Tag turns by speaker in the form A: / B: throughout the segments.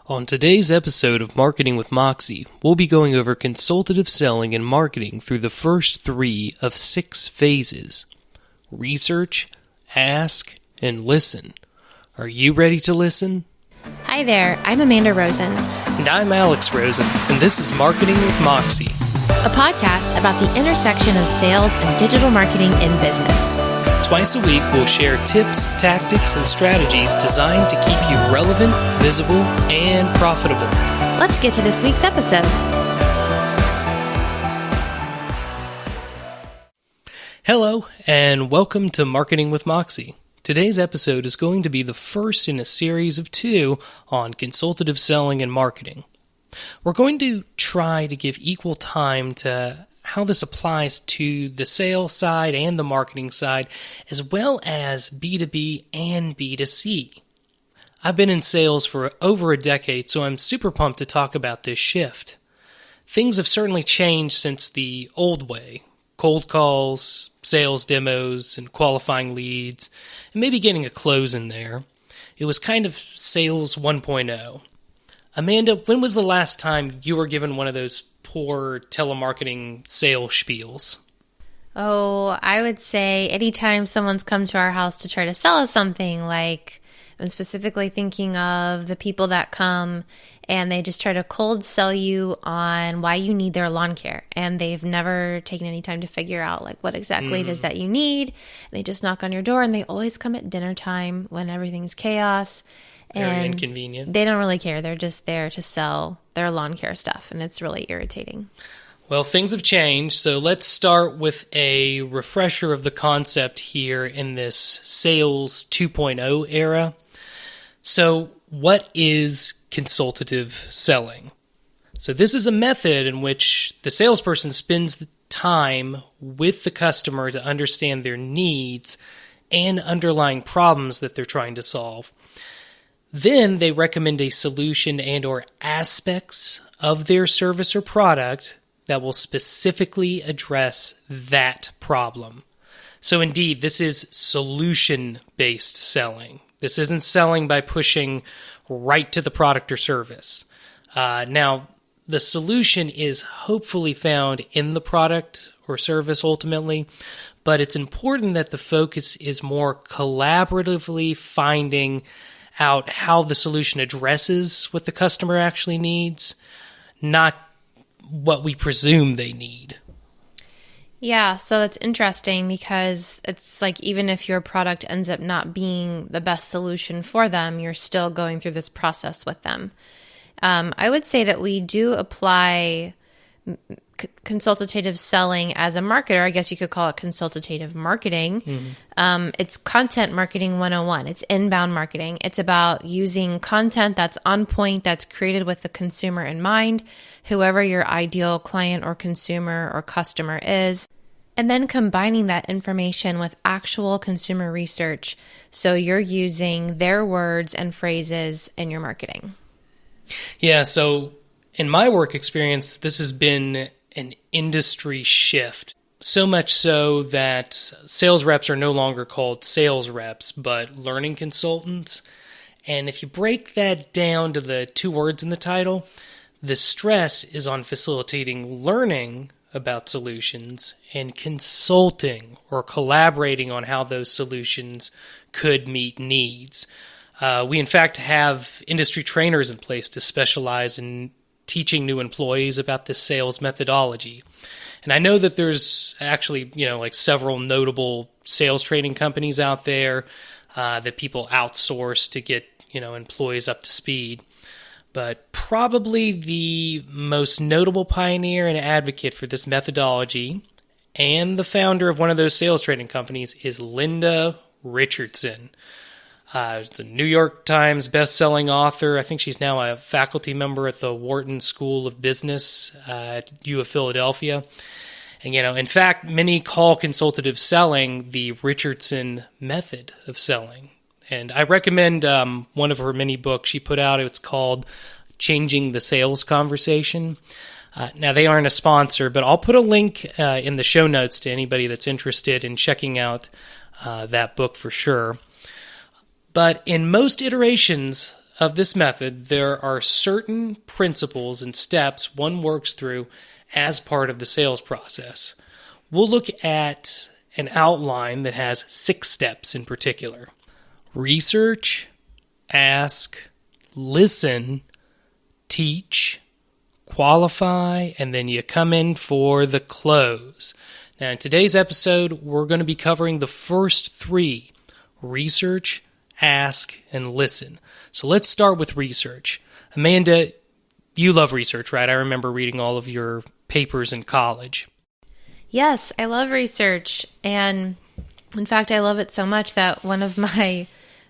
A: On today's episode of Marketing with Moxie, we'll be going over consultative selling and marketing through the first 3 of 6 phases. Research, ask, and listen. Are you ready to listen?
B: Hi there, I'm Amanda Rosen.
A: And I'm Alex Rosen, and this is Marketing with Moxie,
B: a podcast about the intersection of sales and digital marketing in business.
A: Twice a week, we'll share tips, tactics, and strategies designed to keep you relevant, visible, and profitable.
B: Let's get to this week's episode.
A: Hello, and welcome to Marketing with Moxie. Today's episode is going to be the first in a series of 2 on consultative selling and marketing. We're going to try to give equal time to how this applies to the sales side and the marketing side, as well as B2B and B2C. I've been in sales for over a decade, so I'm super pumped to talk about this shift. Things have certainly changed since the old way. Cold calls, sales demos, and qualifying leads, and maybe getting a close in there. It was kind of sales 1.0. Amanda, when was the last time you were given one of those poor telemarketing sales spiels?
B: Oh, I would say anytime someone's come to our house to try to sell us something, like I'm specifically thinking of the people that come and they just try to cold sell you on why you need their lawn care. And they've never taken any time to figure out like what exactly it is that you need. They just knock on your door, and they always come at dinner time when everything's chaos.
A: Very inconvenient.
B: They don't really care. They're just there to sell their lawn care stuff, and it's really irritating.
A: Well, things have changed, so let's start with a refresher of the concept here in this sales 2.0 era. So what is consultative selling? So this is a method in which the salesperson spends the time with the customer to understand their needs and underlying problems that they're trying to solve. Then they recommend a solution and or aspects of their service or product that will specifically address that problem. So indeed, this is solution-based selling. This isn't selling by pushing right to the product or service. Now, the solution is hopefully found in the product or service ultimately, but it's important that the focus is more collaboratively finding out how the solution addresses what the customer actually needs, not what we presume they need.
B: Yeah, so that's interesting because it's like even if your product ends up not being the best solution for them, you're still going through this process with them. I would say that we do apply consultative selling as a marketer. I guess you could call it consultative marketing. Mm-hmm. It's content marketing 101. It's inbound marketing. It's about using content that's on point, that's created with the consumer in mind, whoever your ideal client or consumer or customer is, and then combining that information with actual consumer research. So you're using their words and phrases in your marketing.
A: Yeah, so in my work experience, this has been an industry shift. So much so that sales reps are no longer called sales reps, but learning consultants. And if you break that down to the 2 words in the title, the stress is on facilitating learning about solutions and consulting or collaborating on how those solutions could meet needs. We, in fact, have industry trainers in place to specialize in teaching new employees about this sales methodology. And I know that there's actually, like several notable sales training companies out there that people outsource to get, employees up to speed. But probably the most notable pioneer and advocate for this methodology and the founder of one of those sales training companies is Linda Richardson. It's a New York Times best-selling author. I think she's now a faculty member at the Wharton School of Business at U of Philadelphia. And, in fact, many call consultative selling the Richardson method of selling. And I recommend one of her many books she put out. It's called Changing the Sales Conversation. Now, they aren't a sponsor, but I'll put a link in the show notes to anybody that's interested in checking out that book for sure. But in most iterations of this method, there are certain principles and steps one works through as part of the sales process. We'll look at an outline that has 6 steps in particular. Research, ask, listen, teach, qualify, and then you come in for the close. Now, in today's episode, we're going to be covering the first 3, research, ask, and listen. So let's start with research. Amanda, you love research, right? I remember reading all of your papers in college.
B: Yes, I love research. And in fact, I love it so much that one of my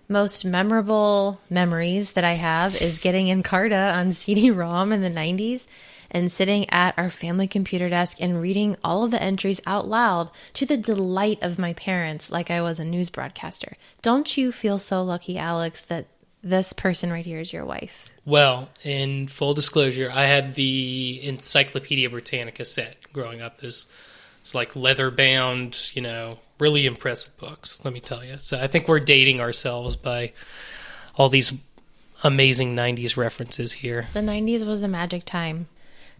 B: most memorable memories that I have is getting Encarta on CD-ROM in the 90s and sitting at our family computer desk and reading all of the entries out loud to the delight of my parents like I was a news broadcaster. Don't you feel so lucky, Alex, that this person right here is your wife?
A: Well, in full disclosure, I had the Encyclopedia Britannica set growing up. It's like leather-bound, really impressive books, let me tell you. So I think we're dating ourselves by all these amazing 90s references here.
B: The 90s was a magic time.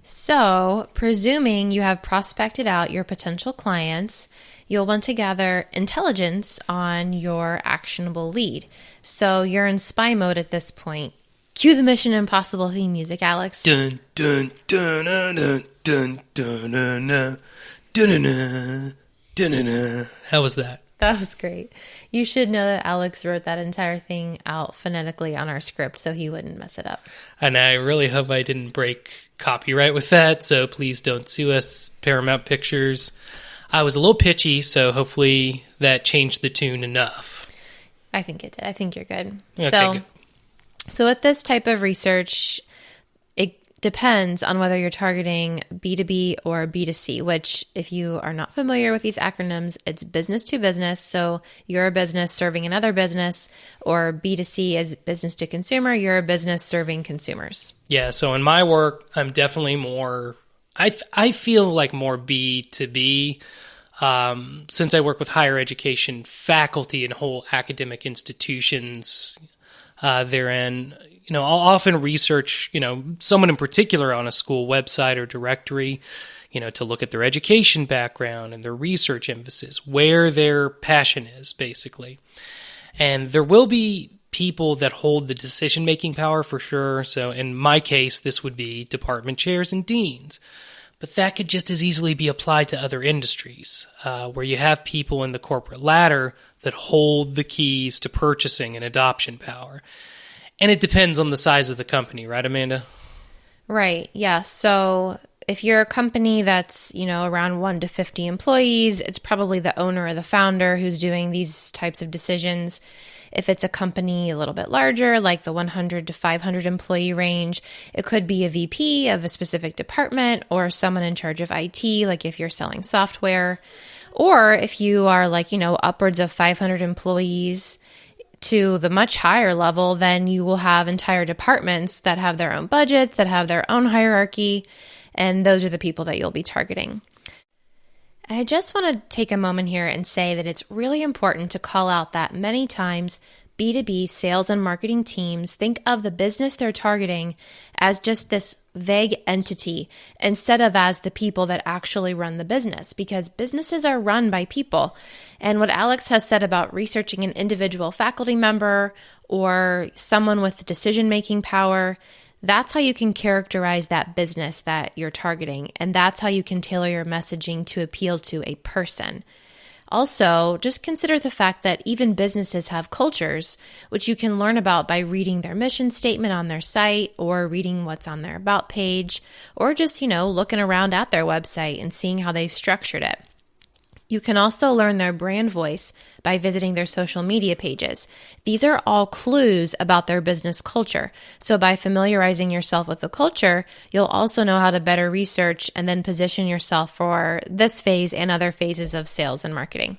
B: So, presuming you have prospected out your potential clients, you'll want to gather intelligence on your actionable lead. So you're in spy mode at this point. Cue the Mission Impossible theme music, Alex.
A: Dun, dun, dun, dun, dun, dun, dun, dun, dun, dun, dun. How was that?
B: That was great. You should know that Alex wrote that entire thing out phonetically on our script so he wouldn't mess it up.
A: And I really hope I didn't break copyright with that, so please don't sue us, Paramount Pictures. I was a little pitchy, so hopefully that changed the tune enough.
B: I think it did. I think you're good.
A: Okay, good.
B: So with this type of research, it depends on whether you're targeting B2B or B2C, which if you are not familiar with these acronyms, it's business to business. So you're a business serving another business, or B2C is business to consumer. You're a business serving consumers.
A: Yeah, so in my work, I'm definitely more, I feel like more B2B, since I work with higher education faculty and whole academic institutions therein. I'll often research, someone in particular on a school website or directory, to look at their education background and their research emphasis, where their passion is, basically. And there will be people that hold the decision-making power for sure. So in my case, this would be department chairs and deans. But that could just as easily be applied to other industries, where you have people in the corporate ladder that hold the keys to purchasing and adoption power. And it depends on the size of the company, right, Amanda?
B: Right, yeah. So if you're a company that's, around 1 to 50 employees, it's probably the owner or the founder who's doing these types of decisions. If it's a company a little bit larger, like the 100 to 500 employee range, it could be a VP of a specific department or someone in charge of IT, like if you're selling software. Or if you are upwards of 500 employees to the much higher level, then you will have entire departments that have their own budgets, that have their own hierarchy, and those are the people that you'll be targeting. I just want to take a moment here and say that it's really important to call out that many times B2B sales and marketing teams think of the business they're targeting as just this vague entity instead of as the people that actually run the business, because businesses are run by people. And what Alex has said about researching an individual faculty member or someone with decision-making power, that's how you can characterize that business that you're targeting. And that's how you can tailor your messaging to appeal to a person. Also, just consider the fact that even businesses have cultures, which you can learn about by reading their mission statement on their site or reading what's on their about page, or just, looking around at their website and seeing how they've structured it. You can also learn their brand voice by visiting their social media pages. These are all clues about their business culture. So by familiarizing yourself with the culture, you'll also know how to better research and then position yourself for this phase and other phases of sales and marketing.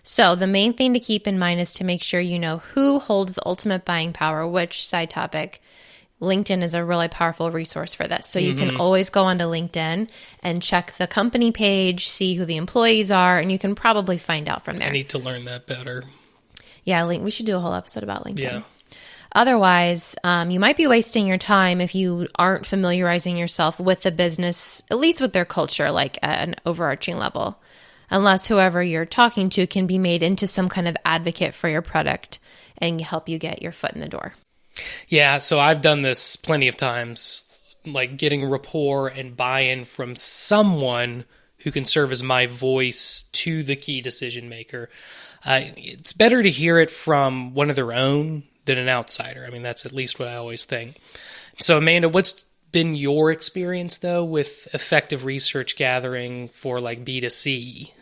B: So the main thing to keep in mind is to make sure you know who holds the ultimate buying power, which side topic. LinkedIn is a really powerful resource for this. So you can always go onto LinkedIn and check the company page, see who the employees are, and you can probably find out from there.
A: I need to learn that better.
B: Yeah, we should do a whole episode about LinkedIn. Otherwise, you might be wasting your time if you aren't familiarizing yourself with the business, at least with their culture, like at an overarching level, unless whoever you're talking to can be made into some kind of advocate for your product and help you get your foot in the door.
A: Yeah, so I've done this plenty of times, like getting rapport and buy-in from someone who can serve as my voice to the key decision maker. It's better to hear it from one of their own than an outsider. I mean, that's at least what I always think. So, Amanda, what's been your experience, though, with effective research gathering for like B2C?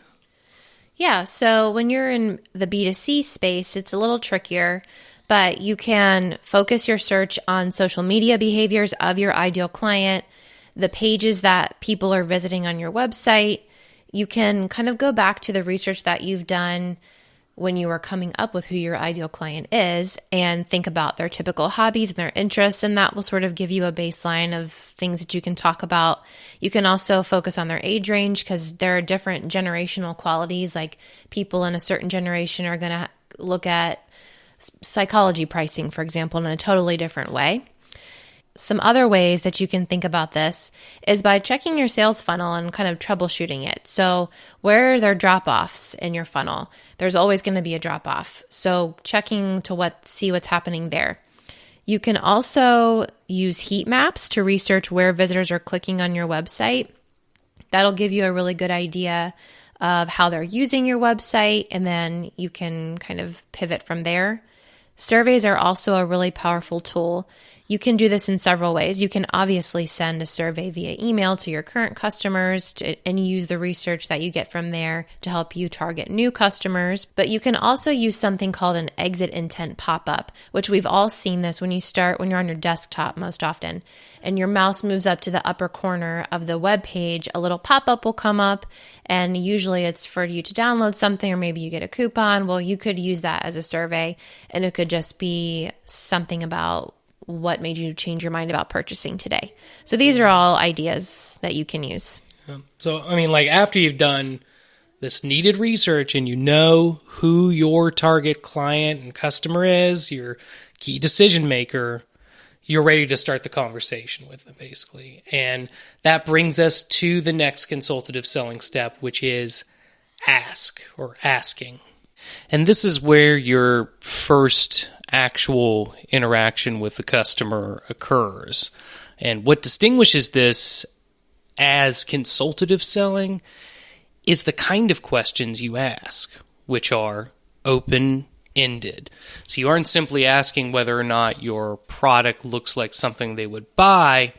B: Yeah, so when you're in the B2C space, it's a little trickier, but you can focus your search on social media behaviors of your ideal client, the pages that people are visiting on your website. You can kind of go back to the research that you've done when you are coming up with who your ideal client is and think about their typical hobbies and their interests, and that will sort of give you a baseline of things that you can talk about. You can also focus on their age range because there are different generational qualities, like people in a certain generation are going to look at psychology pricing, for example, in a totally different way. Some other ways that you can think about this is by checking your sales funnel and kind of troubleshooting it. So where are there drop-offs in your funnel? There's always going to be a drop-off. So checking to see what's happening there. You can also use heat maps to research where visitors are clicking on your website. That'll give you a really good idea of how they're using your website, and then you can kind of pivot from there. Surveys are also a really powerful tool. You can do this in several ways. You can obviously send a survey via email to your current customers and use the research that you get from there to help you target new customers. But you can also use something called an exit intent pop-up, which we've all seen this when you're on your desktop most often, and your mouse moves up to the upper corner of the web page. A little pop-up will come up, and usually it's for you to download something, or maybe you get a coupon. Well, you could use that as a survey, and it could just be something about what made you change your mind about purchasing today. So these are all ideas that you can use.
A: So, I mean, like after you've done this needed research and you know who your target client and customer is, your key decision maker, you're ready to start the conversation with them, basically. And that brings us to the next consultative selling step, which is ask or asking. And this is where your first actual interaction with the customer occurs. And what distinguishes this as consultative selling is the kind of questions you ask, which are open-ended. So you aren't simply asking whether or not your product looks like something they would buy.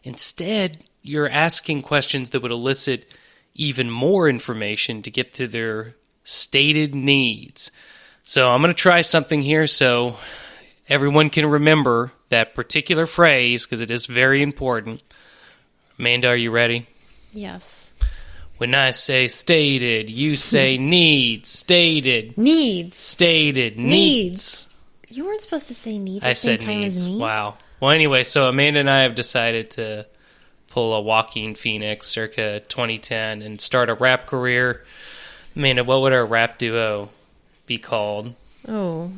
A: Instead, you're asking questions that would elicit even more information to get to their stated needs. So I'm going to try something here so everyone can remember that particular phrase because it is very important. Amanda, are you ready?
B: Yes.
A: When I say stated, you say needs. Stated.
B: Needs.
A: Stated. Needs.
B: You weren't supposed to say needs.
A: I said needs. Wow. Well, anyway, so Amanda and I have decided to pull a Joaquin Phoenix circa 2010 and start a rap career. Amanda, what would our rap duo be called?
B: Oh,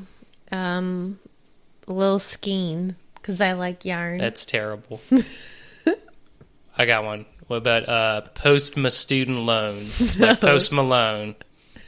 B: Lil Skeen, because I like yarn.
A: That's terrible. I got one. What about Post My Student Loans? Like Post Malone.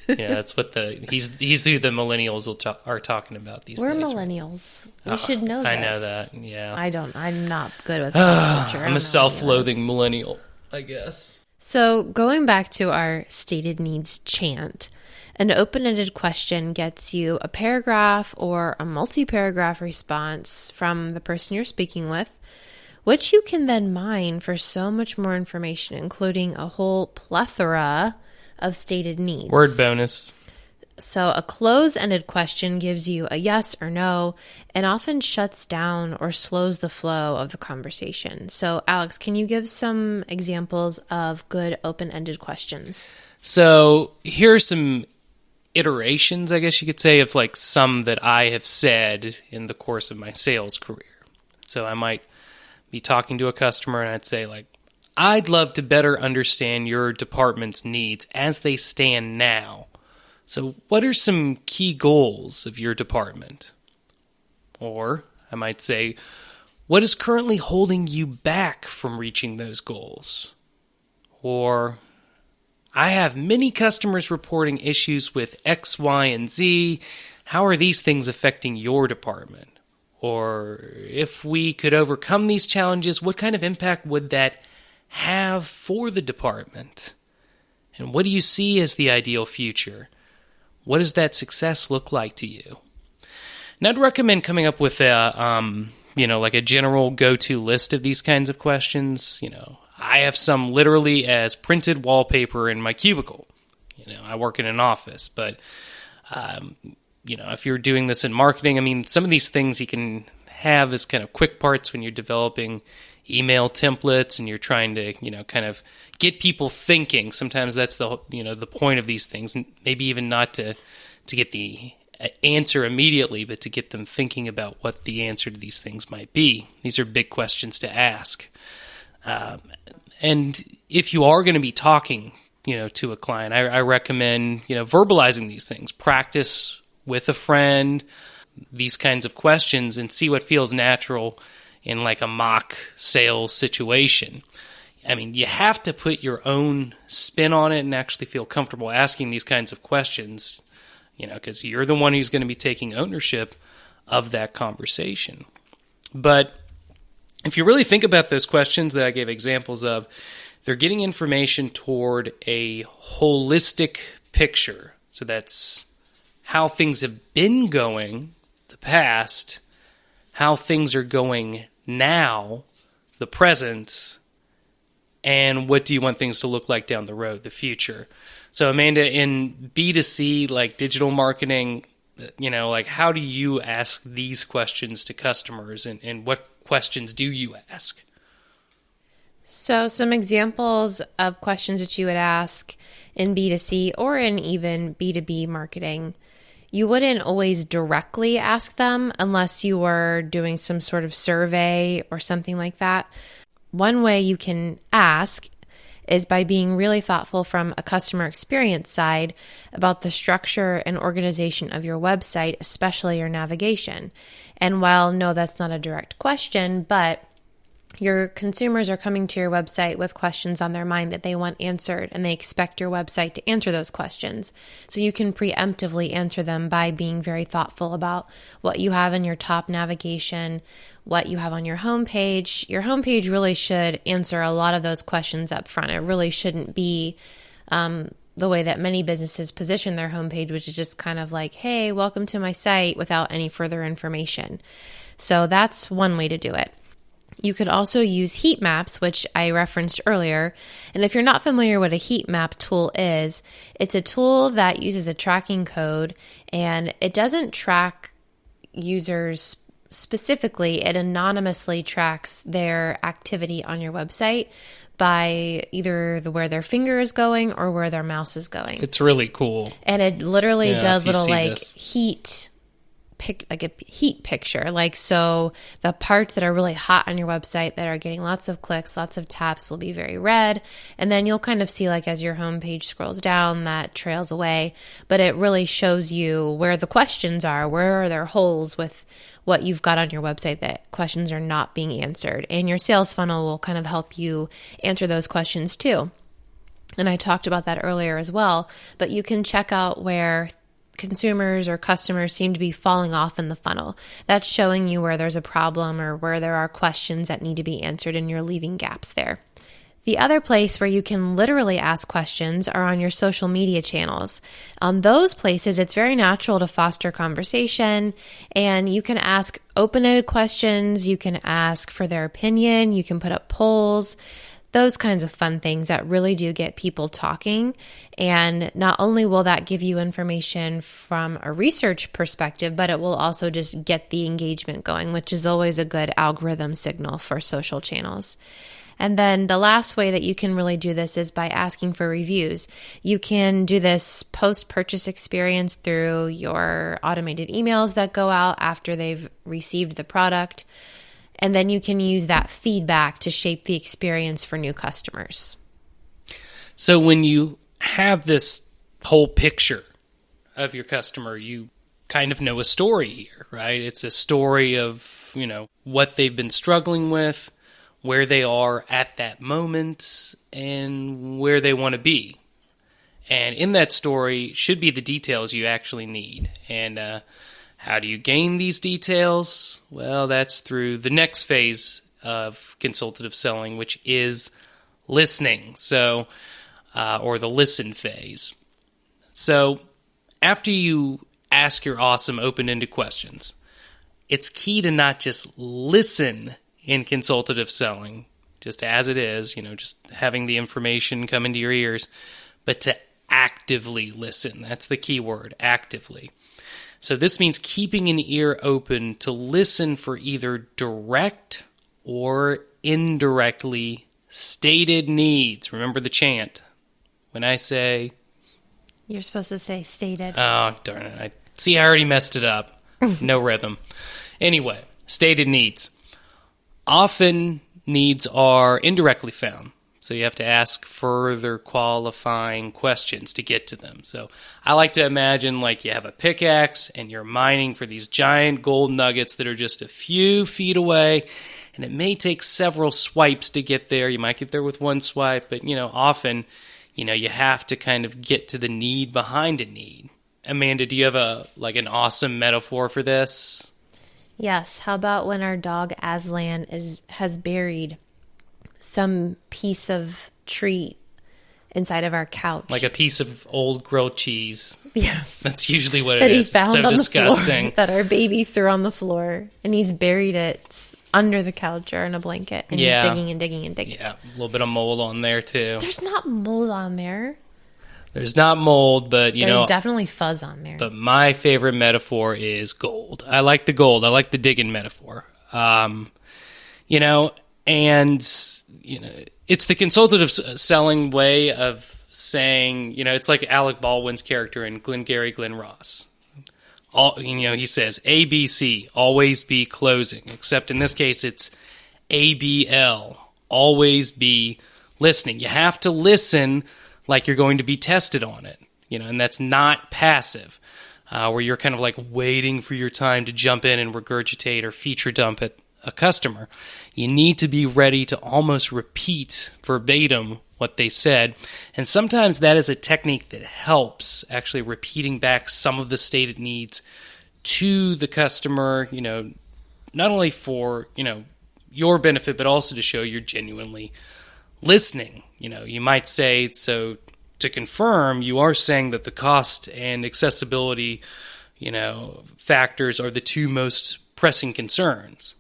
A: Yeah, that's what he's who the millennials are talking about these
B: We're
A: days.
B: We're millennials. We should know this.
A: I know that, yeah.
B: I'm not good with culture.
A: I'm a self-loathing millennial, I guess.
B: So going back to our stated needs chant, an open-ended question gets you a paragraph or a multi-paragraph response from the person you're speaking with, which you can then mine for so much more information, including a whole plethora of stated needs.
A: Word bonus.
B: So a close-ended question gives you a yes or no and often shuts down or slows the flow of the conversation. So Alex, can you give some examples of good open-ended questions?
A: So here are some iterations, I guess you could say, of like some that I have said in the course of my sales career. So I might be talking to a customer and I'd say like, I'd love to better understand your department's needs as they stand now. So what are some key goals of your department? Or I might say, what is currently holding you back from reaching those goals? Or, I have many customers reporting issues with X, Y, and Z. How are these things affecting your department? Or, if we could overcome these challenges, what kind of impact would that have for the department? And what do you see as the ideal future? What does that success look like to you? And I'd recommend coming up with like a general go-to list of these kinds of questions. I have some literally as printed wallpaper in my cubicle. I work in an office, but if you're doing this in marketing, some of these things you can have as kind of quick parts when you're developing email templates and you're trying to, kind of get people thinking. Sometimes that's the point of these things, and maybe even not to get the answer immediately, but to get them thinking about what the answer to these things might be. These are big questions to ask. And if you are going to be talking, to a client, I recommend, verbalizing these things. Practice with a friend these kinds of questions and see what feels natural in like a mock sales situation. You have to put your own spin on it and actually feel comfortable asking these kinds of questions, because you're the one who's going to be taking ownership of that conversation. But if you really think about those questions that I gave examples of, they're getting information toward a holistic picture. So that's how things have been going, the past, how things are going now, the present, and what do you want things to look like down the road, the future. So Amanda, in B2C, like digital marketing, how do you ask these questions to customers, and what questions do you ask?
B: So some examples of questions that you would ask in B2C or in even B2B marketing. You wouldn't always directly ask them unless you were doing some sort of survey or something like that. One way you can ask is by being really thoughtful from a customer experience side about the structure and organization of your website, especially your navigation. And while no, that's not a direct question, but your consumers are coming to your website with questions on their mind that they want answered, and they expect your website to answer those questions. So you can preemptively answer them by being very thoughtful about what you have in your top navigation, what you have on your homepage. Your homepage really should answer a lot of those questions up front. It really shouldn't be the way that many businesses position their homepage, which is just kind of like, hey, welcome to my site, without any further information. So that's one way to do it. You could also use heat maps, which I referenced earlier. And if you're not familiar what a heat map tool is, it's a tool that uses a tracking code, and it doesn't track users specifically. It anonymously tracks their activity on your website by either where their finger is going or where their mouse is going.
A: It's really cool.
B: And it literally does little
A: this.
B: heat picture. So the parts that are really hot on your website that are getting lots of clicks, lots of taps will be very red. And then you'll kind of see, as your homepage scrolls down, that trails away. But it really shows you where the questions are, where are there holes with what you've got on your website that questions are not being answered. And your sales funnel will kind of help you answer those questions too. And I talked about that earlier as well, but you can check out where consumers or customers seem to be falling off in the funnel. That's showing you where there's a problem or where there are questions that need to be answered, and you're leaving gaps there. The other place where you can literally ask questions are on your social media channels. On those places, it's very natural to foster conversation, and you can ask open-ended questions, you can ask for their opinion, you can put up polls, those kinds of fun things that really do get people talking. And not only will that give you information from a research perspective, but it will also just get the engagement going, which is always a good algorithm signal for social channels. And then the last way that you can really do this is by asking for reviews. You can do this post-purchase experience through your automated emails that go out after they've received the product. And then you can use that feedback to shape the experience for new customers.
A: So when you have this whole picture of your customer, you kind of know a story here, right? It's a story of, what they've been struggling with, where they are at that moment, and where they want to be. And in that story should be the details you actually need. And how do you gain these details? Well, that's through the next phase of consultative selling, which is listening. So, or the listen phase. So, after you ask your awesome open-ended questions, it's key to not just listen in consultative selling, just as it is, just having the information come into your ears, but to actively listen. That's the key word, actively. So this means keeping an ear open to listen for either direct or indirectly stated needs. Remember the chant. When I say...
B: You're supposed to say stated.
A: Oh, darn it. I already messed it up. No rhythm. Anyway, stated needs. Often needs are indirectly found. So you have to ask further qualifying questions to get to them. So I like to imagine like you have a pickaxe and you're mining for these giant gold nuggets that are just a few feet away, and it may take several swipes to get there. You might get there with one swipe, but often, you have to kind of get to the need behind a need. Amanda, do you have an awesome metaphor for this?
B: Yes. How about when our dog Aslan has buried some piece of treat inside of our couch,
A: like a piece of old grilled cheese?
B: Yes,
A: that's usually what
B: that
A: it
B: he
A: is.
B: found
A: so
B: on
A: disgusting.
B: The floor, that our baby threw on the floor, and he's buried it under the couch or in a blanket, and he's digging and digging and digging.
A: Yeah, a little bit of mold on there too.
B: There's not mold on there.
A: There's not mold, but
B: there's definitely fuzz on there.
A: But my favorite metaphor is gold. I like the gold. I like the digging metaphor. And it's the consultative selling way of saying, it's like Alec Baldwin's character in Glengarry Glen Ross. He says ABC, always be closing, except in this case it's ABL, always be listening. You have to listen like you're going to be tested on it, and that's not passive, where you're kind of like waiting for your time to jump in and regurgitate or feature dump at a customer. You need to be ready to almost repeat verbatim what they said, and sometimes that is a technique that helps, actually repeating back some of the stated needs to the customer, not only for, your benefit, but also to show you're genuinely listening. You might say, so to confirm, you are saying that the cost and accessibility, factors are the two most pressing concerns.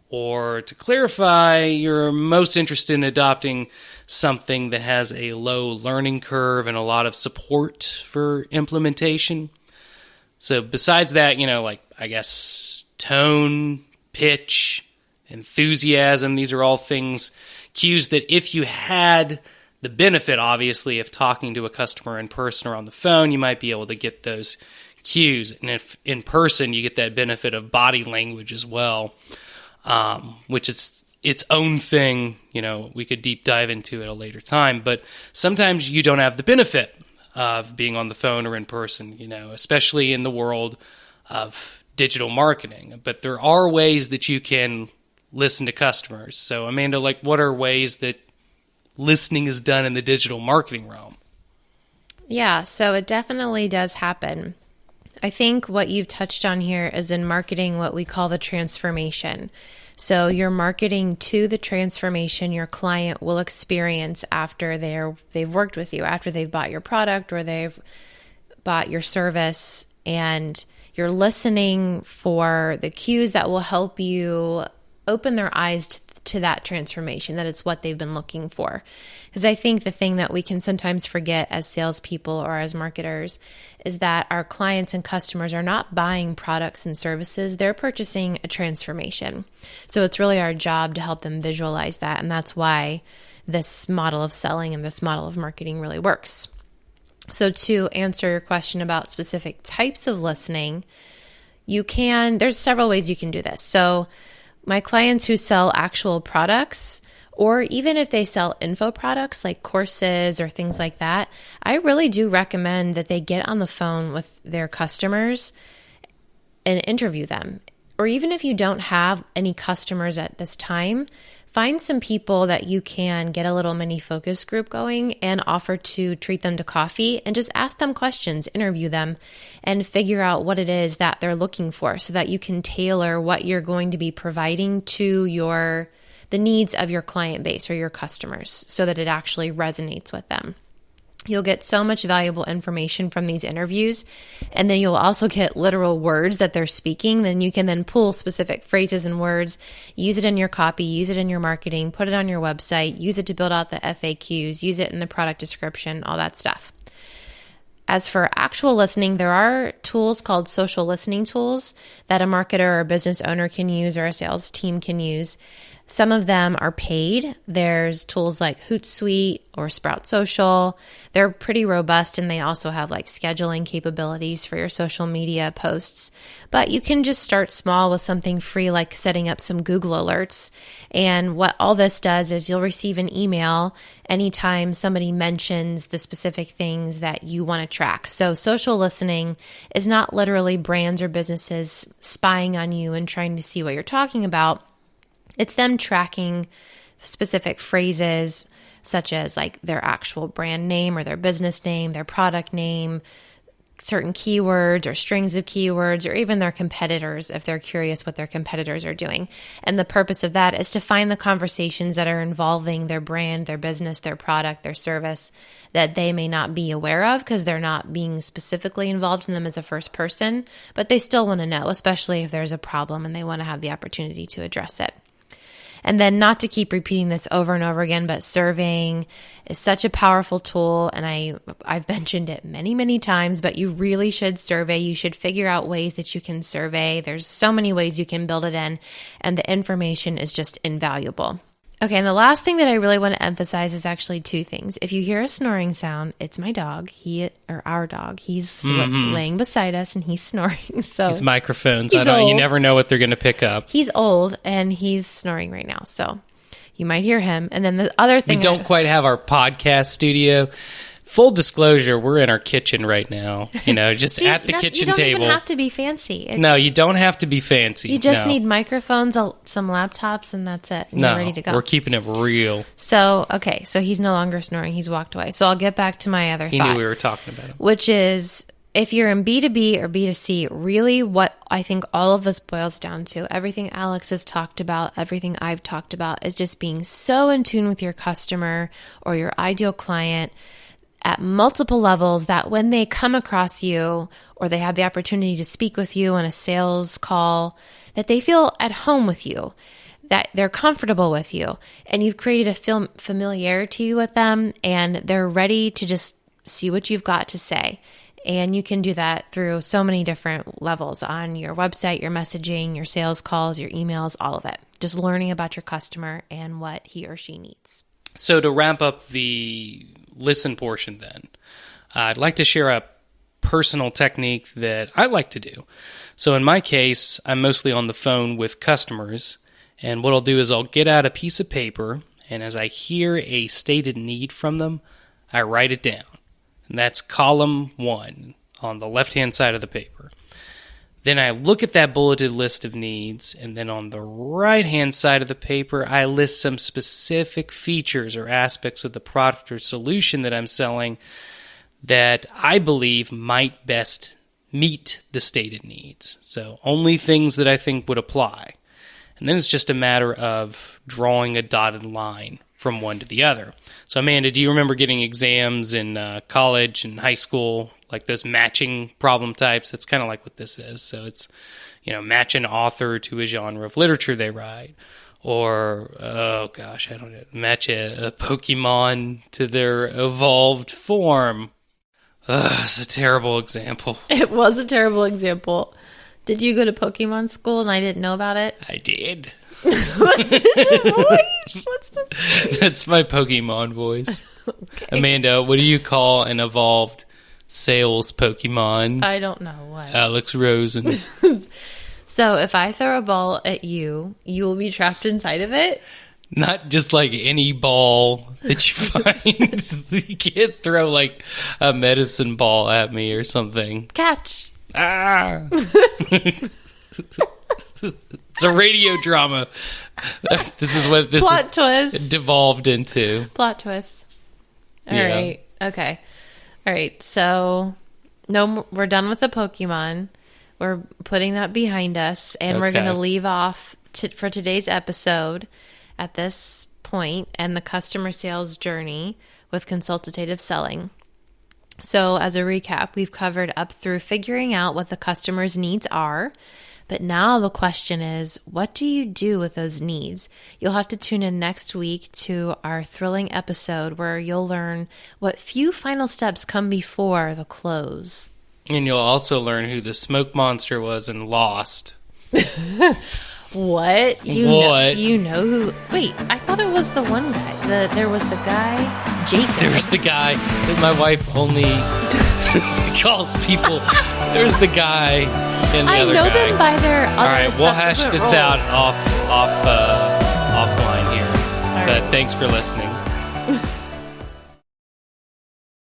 A: Or to clarify, you're most interested in adopting something that has a low learning curve and a lot of support for implementation. So besides that, I guess tone, pitch, enthusiasm, these are all cues that if you had the benefit, obviously, of talking to a customer in person or on the phone, you might be able to get those cues. And if in person, you get that benefit of body language as well. Which is its own thing, we could deep dive into at a later time. But sometimes you don't have the benefit of being on the phone or in person, especially in the world of digital marketing. But there are ways that you can listen to customers. So, Amanda, what are ways that listening is done in the digital marketing realm?
B: Yeah, so it definitely does happen. I think what you've touched on here is in marketing what we call the transformation. So you're marketing to the transformation your client will experience after they've worked with you, after they've bought your product or they've bought your service, and you're listening for the cues that will help you open their eyes to that transformation, that it's what they've been looking for. Because I think the thing that we can sometimes forget as salespeople or as marketers is that our clients and customers are not buying products and services, they're purchasing a transformation. So it's really our job to help them visualize that, and that's why this model of selling and this model of marketing really works. So to answer your question about specific types of listening, there's several ways you can do this. So my clients who sell actual products, or even if they sell info products like courses or things like that, I really do recommend that they get on the phone with their customers and interview them. Or even if you don't have any customers at this time, find some people that you can get a little mini focus group going and offer to treat them to coffee and just ask them questions, interview them, and figure out what it is that they're looking for so that you can tailor what you're going to be providing to the needs of your client base or your customers so that it actually resonates with them. You'll get so much valuable information from these interviews, and then you'll also get literal words that they're speaking. Then you can then pull specific phrases and words, use it in your copy, use it in your marketing, put it on your website, use it to build out the FAQs, use it in the product description, all that stuff. As for actual listening, there are tools called social listening tools that a marketer or a business owner can use or a sales team can use. Some of them are paid. There's tools like Hootsuite or Sprout Social. They're pretty robust, and they also have like scheduling capabilities for your social media posts. But you can just start small with something free like setting up some Google alerts. And what all this does is you'll receive an email anytime somebody mentions the specific things that you want to track. So social listening is not literally brands or businesses spying on you and trying to see what you're talking about. It's them tracking specific phrases such as like their actual brand name or their business name, their product name, certain keywords or strings of keywords, or even their competitors if they're curious what their competitors are doing. And the purpose of that is to find the conversations that are involving their brand, their business, their product, their service that they may not be aware of because they're not being specifically involved in them as a first person, but they still want to know, especially if there's a problem and they want to have the opportunity to address it. And then not to keep repeating this over and over again, but surveying is such a powerful tool. And I've mentioned it many, many times, but you really should survey. You should figure out ways that you can survey. There's so many ways you can build it in, and the information is just invaluable. Okay, and the last thing that I really want to emphasize is actually two things. If you hear a snoring sound, it's my dog, our dog. He's laying beside us and he's snoring. So
A: these microphones,
B: you
A: never know what they're going to pick up.
B: He's old and he's snoring right now, so you might hear him. And then the other thing,
A: we don't quite have our podcast studio. Full disclosure, we're in our kitchen right now, just at the kitchen table.
B: You don't even have to be fancy.
A: No, you don't have to be fancy.
B: You just need microphones, some laptops, and that's it. And you're ready to go.
A: We're keeping it real.
B: So he's no longer snoring. He's walked away. So I'll get back to my other thought.
A: He knew we were talking about him.
B: Which is, if you're in B2B or B2C, really what I think all of this boils down to, everything Alex has talked about, everything I've talked about, is just being so in tune with your customer or your ideal client at multiple levels that when they come across you or they have the opportunity to speak with you on a sales call, that they feel at home with you, that they're comfortable with you, and you've created a familiarity with them, and they're ready to just see what you've got to say. And you can do that through so many different levels on your website, your messaging, your sales calls, your emails, all of it. Just learning about your customer and what he or she needs.
A: So to wrap up the listen portion then, I'd like to share a personal technique that I like to do. So in my case, I'm mostly on the phone with customers, and what I'll do is I'll get out a piece of paper, and as I hear a stated need from them, I write it down. And that's column 1 on the left-hand side of the paper. Then I look at that bulleted list of needs, and then on the right-hand side of the paper, I list some specific features or aspects of the product or solution that I'm selling that I believe might best meet the stated needs. So only things that I think would apply. And then it's just a matter of drawing a dotted line from one to the other. So Amanda, do you remember getting exams in college and high school, like those matching problem types? That's kind of like what this is. So it's, match an author to a genre of literature they write. Or, match a Pokemon to their evolved form. It's a terrible example.
B: It was a terrible example. Did you go to Pokemon school and I didn't know about it?
A: I did.
B: What's his voice? What's the...
A: That's my Pokemon voice.
B: Okay.
A: Amanda, what do you call an evolved sales Pokemon?
B: I don't know what.
A: Alex Rosen.
B: So if I throw a ball at you, you will be trapped inside of it?
A: Not just like any ball that you find. You can't throw like a medicine ball at me or something.
B: Catch.
A: Ah! It's a radio drama. This is what this
B: Plot twist.
A: devolved into.
B: Plot twist. All
A: Yeah.
B: right. Okay. All right. So, we're done with the Pokemon. We're putting that behind us, and we're
A: Okay.
B: going to leave off for today's episode at this point and the customer sales journey with consultative selling. So, as a recap, we've covered up through figuring out what the customer's needs are. But now the question is, what do you do with those needs? You'll have to tune in next week to our thrilling episode where you'll learn what few final steps come before the close.
A: And you'll also learn who the smoke monster was in Lost.
B: What? You know who? Wait, I thought it was the one guy. There was the guy, Jacob.
A: There's the guy that my wife only calls people. There's the guy and the
B: I
A: other
B: know
A: guy.
B: them by their other
A: All right, we'll hash
B: subsequent
A: this out
B: roles.
A: offline here.
B: All
A: But
B: right.
A: thanks for listening.